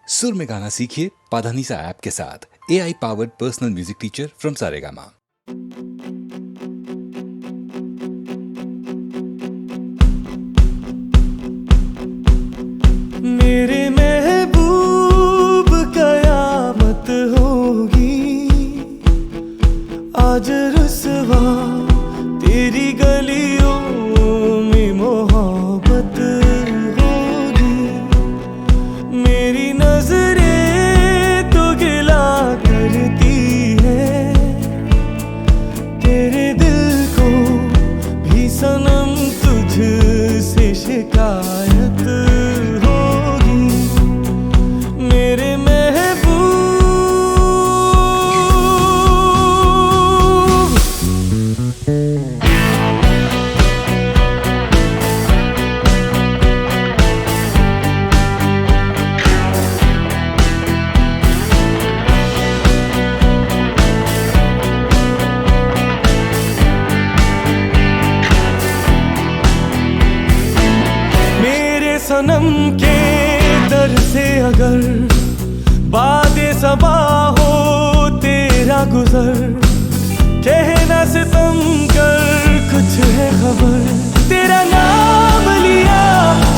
सुर में गाना सीखिए पाधानीसा ऐप के साथ। AI powered personal music teacher from Saregama. मेरे महबूब कयामत होगी आज रुसवा तेरी गलियों में मोहब्बत होगी। मेरी नजरें तो गिला करती है तेरे दिल को भी सनम तुझसे शिकायत होगी। मेरे सनम के दर से अगर बादे सबा हो तेरा गुजर, कहना सितम कर कुछ है खबर। तेरा नाम लिया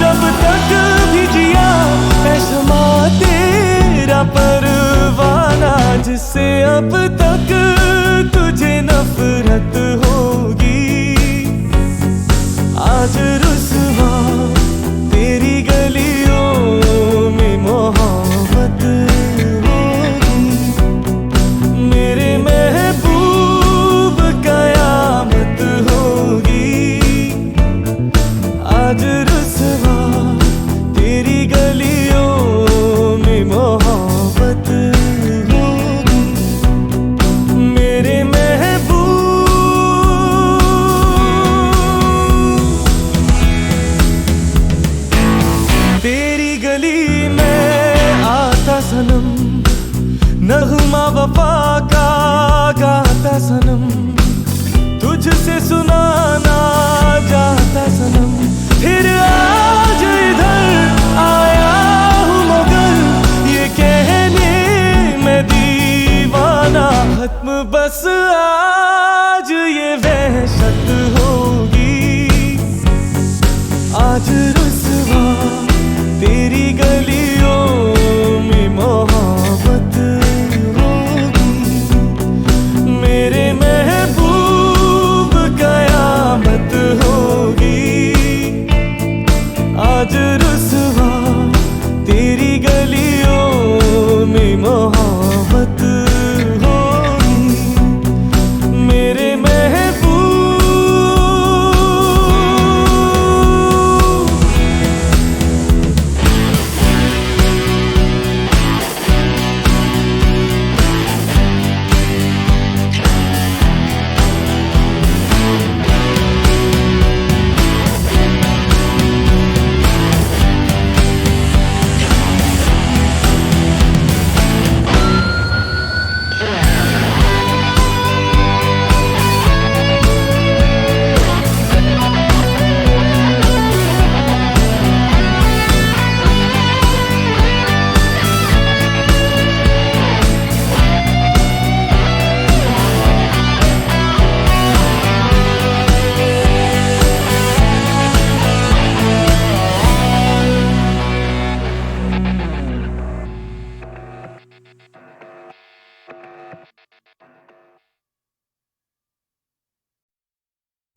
जब तक भी जिया है शमा तेरा परवाना, जिससे अब तक तुझे नफरत होगी। आज रुसवा तेरी गलियों में मोहब्बत होगी। मेरे महबूब कयामत होगी आज रुसवा तेरी गलियों में मोहब्बत होगी। मेरे तेरी गली में आता सनम, नगमा वफा का गाता सनम, तुझसे सुनाना जाता सनम। फिर आज इधर आया हूँ मगर ये कहने मैं दीवाना, खत्म बस आज ये वहशत होगी। आज रुसवा तेरी गलियों में मोहब्बत होगी। मेरे महबूब कयामत होगी आज रुसवा तेरी गलियों में मोहब्बत होगी। मेरे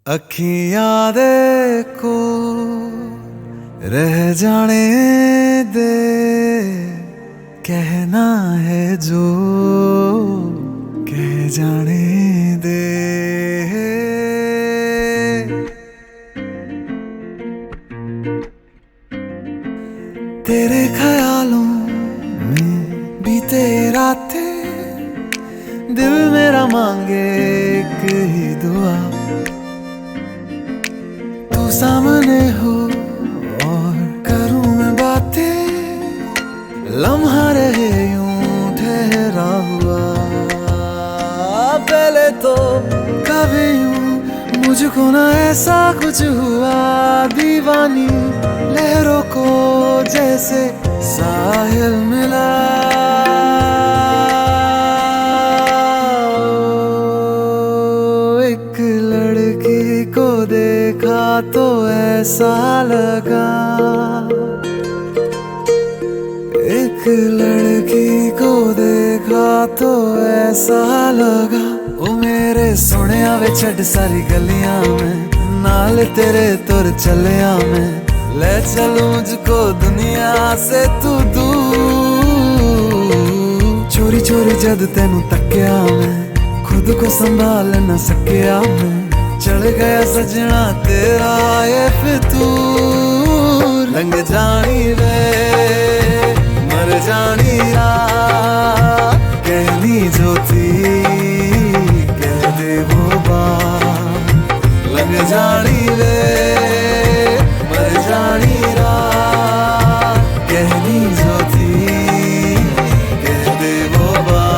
अखियां देखो रह जाने दे, कहना है जो कह जाने दे। तेरे ख्यालों में बीते रातें, दिल मेरा मांगे एक ही दुआ, तू सामने हो और करूं मैं बातें, लम्हा रहे यूं ठहरा हुआ। पहले तो कभी यूं मुझको ना ऐसा कुछ हुआ, दीवानी लहरों को जैसे साहिल मिला ऐसा लगा, एक लड़की को देखा तो ऐसा लगा। ओ मेरे सोनिया वे छड़ सारी गलियां में, नाल तेरे तुर चलिया मैं, ले चलूं मुझको दुनिया से तू दूर। चोरी चोरी जद तेनू तक्या मैं, खुद को संभाल न सकिया मैं, चढ़ गया सजना तेरा ये फितूर। लंघ जानी रे मर जानी रात, कहनी जो थी कह दे वो बात। लंघ जानी रे मर जानी रात, कहनी जो थी कह दे वो बात।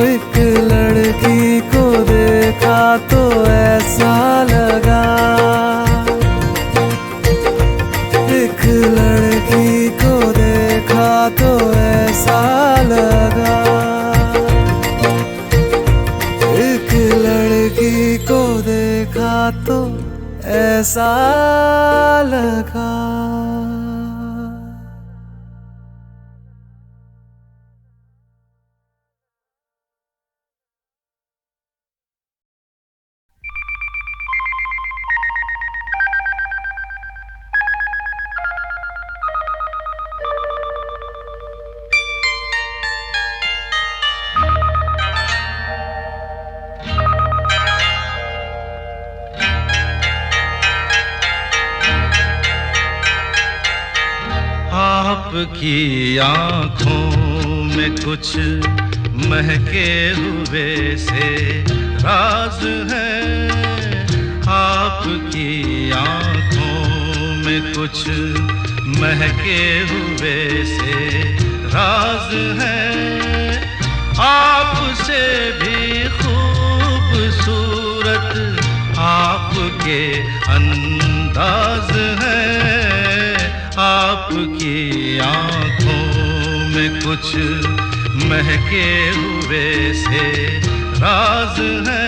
एक लड़की को देखा तो ऐसा लगा, एक लड़की को देखा तो ऐसा लगा, एक लड़की को देखा तो ऐसा लगा। आपकी आँखों में कुछ महके हुए से राज है, आपकी आँखों में कुछ महके हुए से राज है। आपसे भी खूबसूरत आपके अंदाज है, आपकी आँखों में कुछ महके हुए से राज है।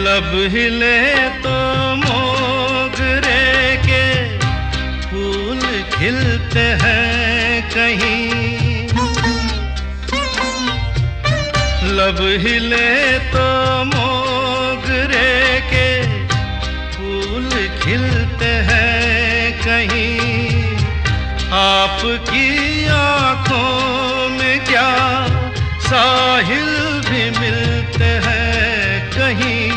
लब हिले तो मोगरे के फूल खिलते हैं कहीं, लब हिले तो मोगरे के फूल खिलते हैं कहीं। आपकी आँखों में क्या साहिल भी मिलते हैं कहीं,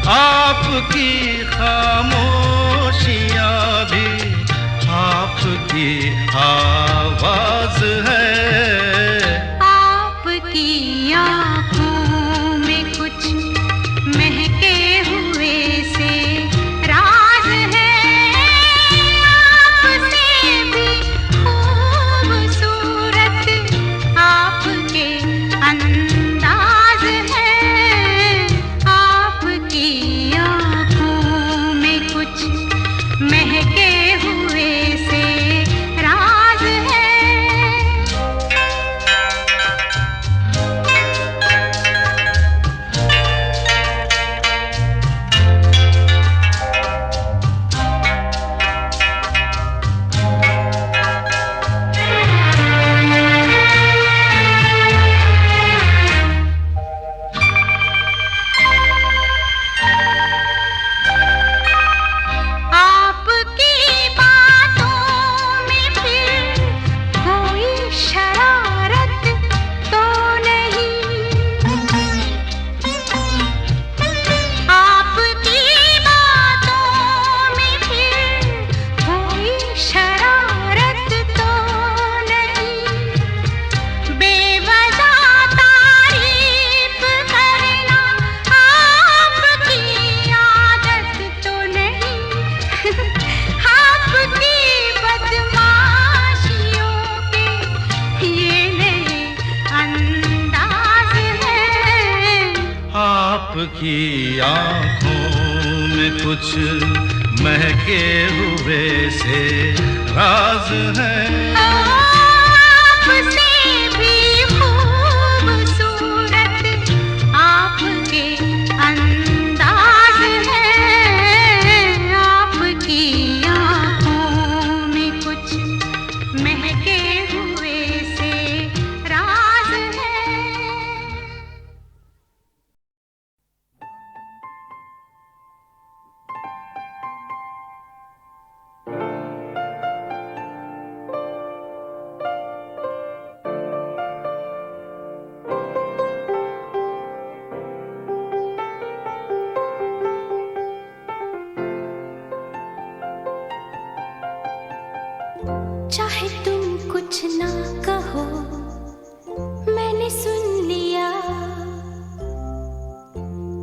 आपकी खामोशियाँ भी आपकी आवाज है। आपकी आँखों में कुछ महके हुए से राज है, आपसे भी खूबसूरत आपके अंदाज है। आपकी आँखों में कुछ महके हुए से राज है। आपकी आंखों में कुछ महके हुए से राज है। आपसे भी खूबसूरत आपके अंदाज है, आपकी आंखों में कुछ महके हुए से राज है। चाहे तुम कुछ ना कहो, मैंने सुन लिया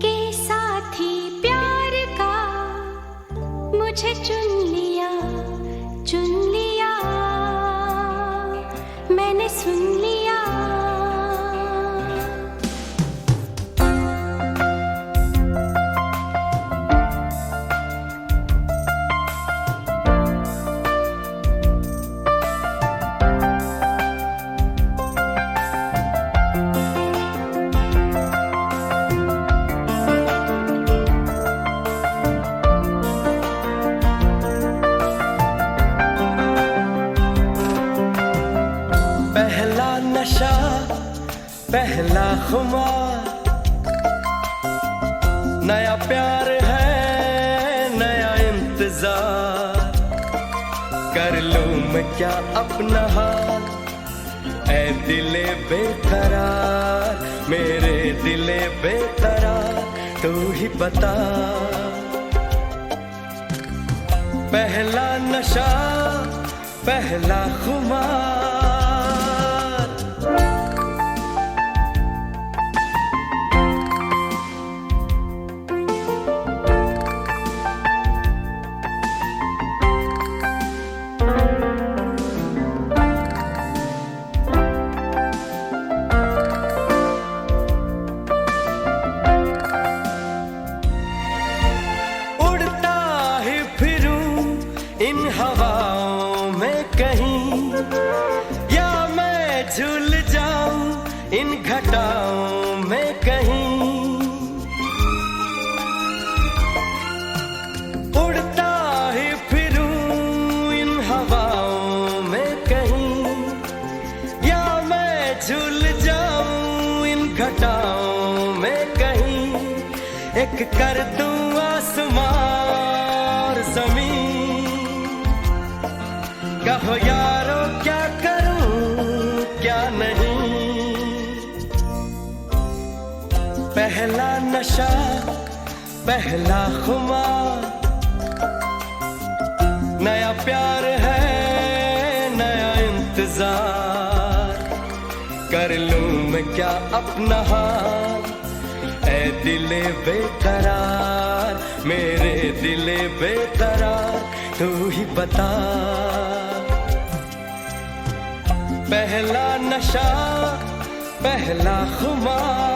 कि साथी प्यार का मुझे चुन लिया, मैंने सुन लिया। पहला नशा, पहला खुमार, नया प्यार है, नया इंतजार। कर लूं मैं क्या अपना हाल, ऐ दिले बेकरार, मेरे दिले बेकरार, तू ही बता। पहला नशा, पहला खुमार, इन हवाओं में कहीं, या मैं झूल जाऊं इन घटाओं में कहीं। उड़ता ही फिरूं इन हवाओं में कहीं, या मैं झूल जाऊं इन घटाओं में कहीं। एक कर दूं आसमां और जमीन, कहो यारो क्या करूं क्या नहीं। पहला नशा, पहला खुमार, नया प्यार है, नया इंतजार। कर लूं मैं क्या अपना हाल, ऐ दिले बेकरार, मेरे दिले बेकरार, तू ही बता। पहला नशा, पहला खुमार।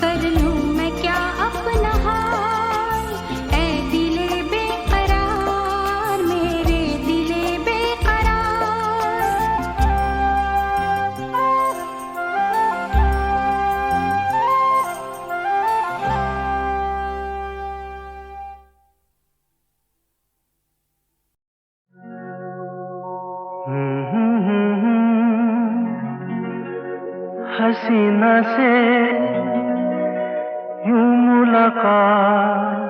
कर हसीना से यूं मुलाकात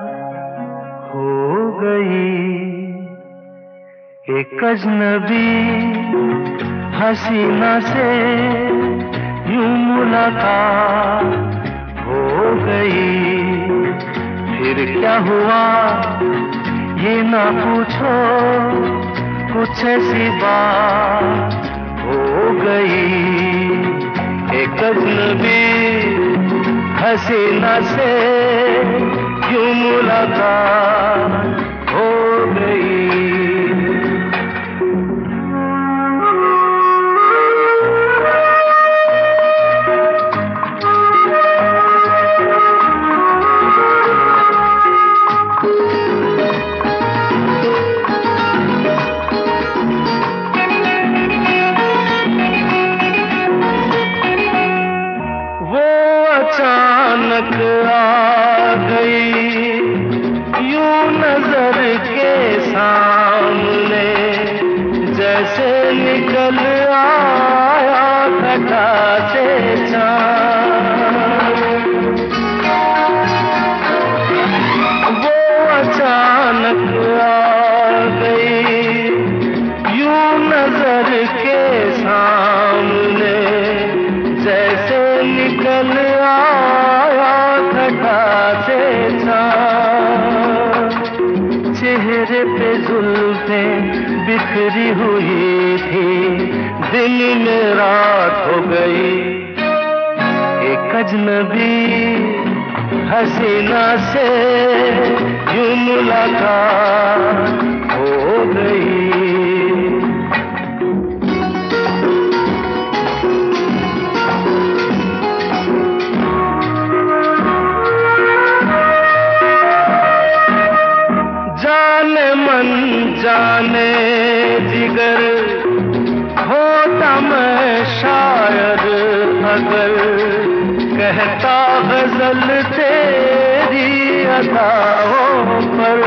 हो गई, एक अजनबी हसीना से यूं मुलाकात हो गई। फिर क्या हुआ ये ना पूछो, कुछ ऐसी बात हो गई। एक अजनबी हसीना से यूं मुलाकात हो गई। अचानक आ गई यूं नजर के सामने, जैसे निकल आया घटा से चाँद। वो अचानक आ गई यूं नजर के सामने, जैसे निकल आया घटा से चाँद। चेहरे पे जुल्फें बिखरी हुई थी, दिन में रात हो गई। एक अजनबी हसीना से यूं मुलाकात हो गई। जाने जिगर होता मैं शायद अगर, कहता गजल तेरी अदाओं पर।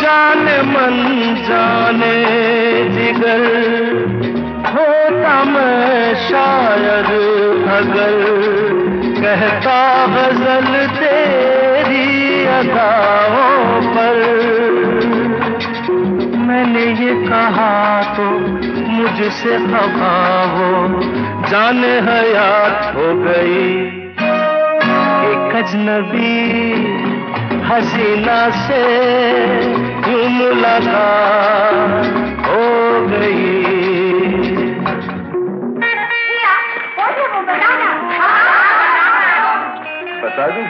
जाने मन जाने जिगर होता मैं शायद अगर, कहता गजल तेरी अदाओं पर। मैंने ये कहा तो मुझसे खफा हो, जाने हयात हो गई। एक अजनबी हसीना से यूं मुलाकात हो गई। बता दूं?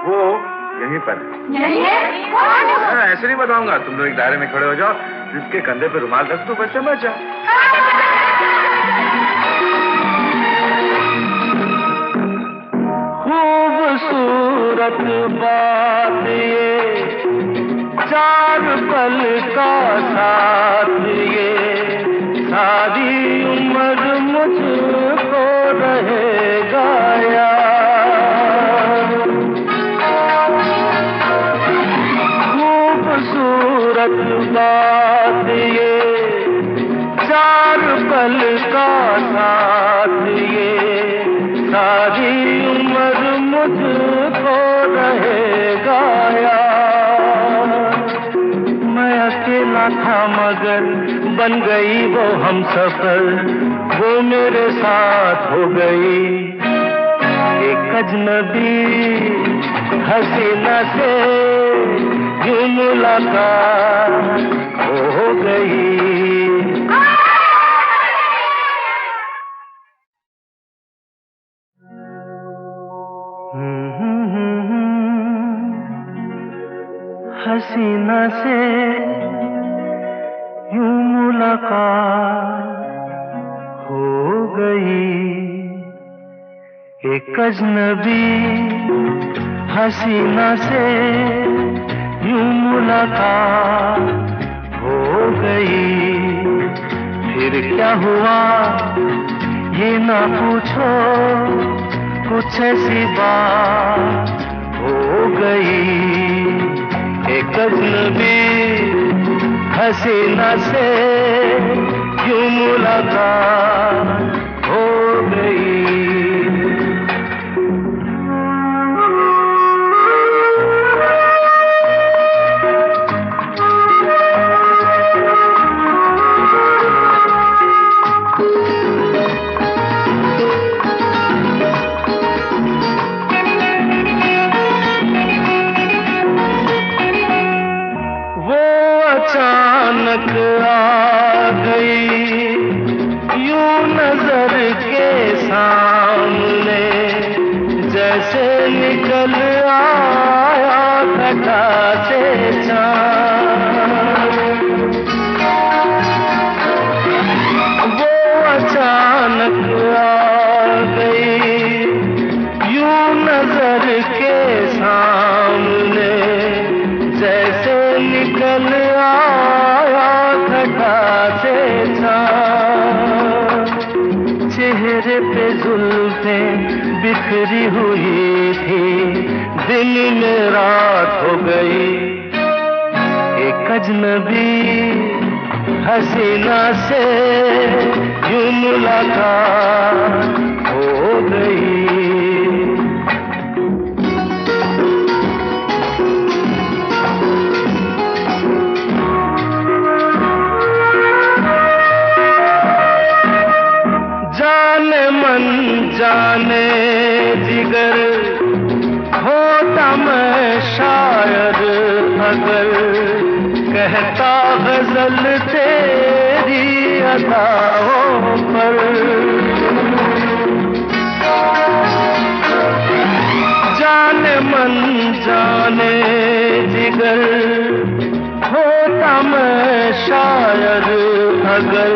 वो यहीं पर है। ऐसे नहीं बताऊंगा, तुम लोग एक दायरे में खड़े हो जाओ, जिसके कंधे पे रुमाल रख दो, बच्चा बच्चा। खूबसूरत बात ये, चार पल का साथ ये, सारी उम्र मुझको रहेगा याद। खूबसूरत बात ये, चार पल का साथ ये, सारी उम्र मुझको रहेगा याद। मैं अकेला था मगर बन गई वो हमसफर, वो मेरे साथ हो गई। एक अजनबी हसीना से यूं मुलाकात हो गई। हसीना से यूं मुलाकात हो गई। एक अजनबी हसीना से यूं मुलाकात हो गई। फिर क्या हुआ ये ना पूछो, कुछ ऐसी बात हो गई। अजनबी हसीना से यूं मुलाकात हो गई। अचानक आ गई यूं नजर के सामने, जैसे निकल आया घटा से चाँद। वो अचानक आ गई यूं नजर के सामने, जैसे निकल आया घटा से चाँद। चेहरे पे जुल्फें बिखरी हुई थी, दिन में रात हो गई। एक अजनबी हसीना से यूं मुलाकात हो गई। जाने जिगर होता मैं शायद अगर, कहता गजल तेरी अदाओं पर। जाने मन जाने जिगर होता मैं शायद अगर,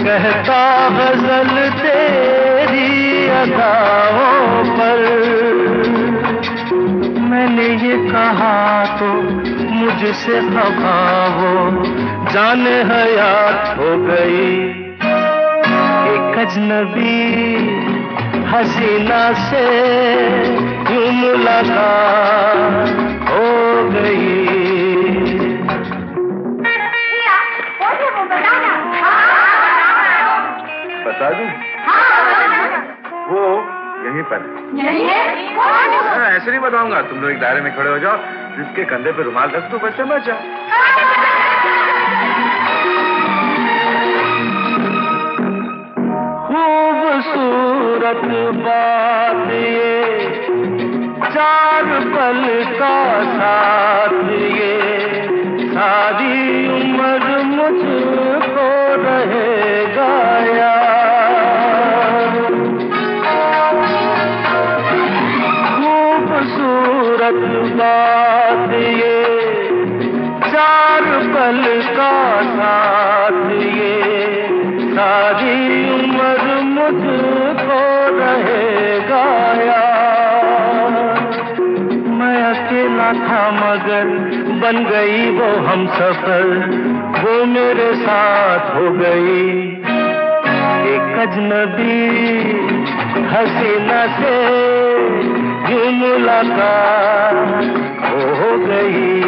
कहता गजल तेरी अदाओं पर। मैंने ये कहा तो मुझसे खफा हो, जाने हयात हो गई। एक अजनबी हसीना से यूं मुलाकात हो गई। बता दूं? वो यहीं पर ऐसे नहीं बताऊंगा। तुम लोग एक दायरे में खड़े हो जाओ, जिसके कंधे पे रुमाल रख दो, बस समझ जाओ। खूबसूरत बात ये, चार पल का साथ ये, सारी उम्र मुझको रहेगा याद। खूबसूरत बात ये, चार पल का साथ ये, सारी उम्र मुझको रहेगा याद। मैं अकेला था मगर बन गई वो हमसफर, वो मेरे साथ हो गई। एक अजनबी हसीना से यूं मुलाकात हो गई।